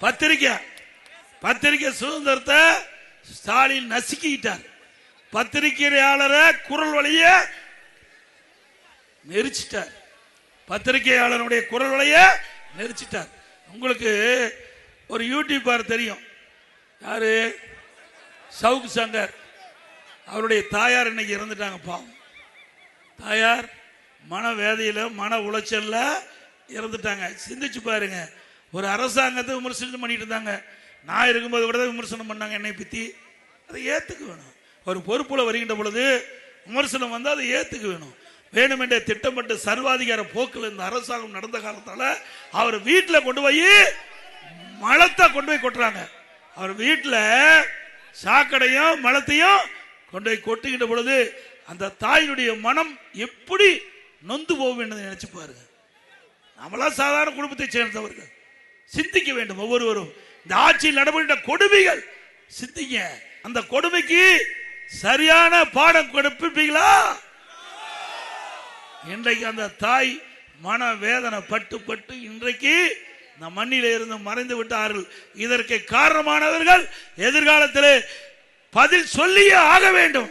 பத்திரிகை சுதந்திரத்தை ஸ்டாலின் நசுக்கிட்டார். பத்திரிகையாளரை குரல் வழிய நெரிச்சிட்டார். பத்திரிகையாளருடைய குரல் வழிய நெரிச்சிட்டார். உங்களுக்கு ஒரு யூடியூபர் தெரியும், யாரு? சவுக் சங்கர். அவருடைய தாயார் இன்னைக்கு இறந்துட்டாங்க. பாவம், தாயார் மனவேதையில மன உளைச்சல்ல இறந்துட்டாங்க. சிந்திச்சு பாருங்க. ஒரு அரசாங்கத்தை விமர்சனம் பண்ணிட்டு இருந்தாங்க. நான் இருக்கும்போது கூட விமர்சனம் பண்ணாங்க என்னை பத்தி. அதை ஏத்துக்க வேணும். ஒரு பொறுப்புல வருகின்ற பொழுது விமர்சனம் வந்து அதை ஏத்துக்க வேணும். வேணுமென்றே திட்டமிட்டு சர்வாதிகார போக்கில் இந்த அரசாங்கம் நடந்த காலத்தால அவர் வீட்டில் கொண்டு போய் மலத்தை கொண்டு போய் கொட்டுறாங்க. அவர் வீட்டில் சாக்கடையும் மலத்தையும் கொண்டு போய் கொட்டுகின்ற பொழுது அந்த தாயினுடைய மனம் எப்படி நொந்து போகும் என்று நினைச்சு பாருங்க. நம்மளா சாதாரண குடும்பத்தை சேர்ந்தவர்கள், சிந்திக்க வேண்டும். ஒவ்வொருவரும் இந்த ஆட்சியில் நடைபெற்ற கொடுமைகள் சிந்திங்க. அந்த கொடுமைக்கு சரியான பாடம் கொடுப்பீங்களா? இன்றைக்கு அந்த தாய் மன வேதனை பட்டு இன்றைக்கு இந்த மண்ணிலே இருந்து மறைந்து விட்டார்கள். இதற்கு காரணமானவர்கள் எதிர்காலத்தில் பதில் சொல்லியே ஆக வேண்டும்.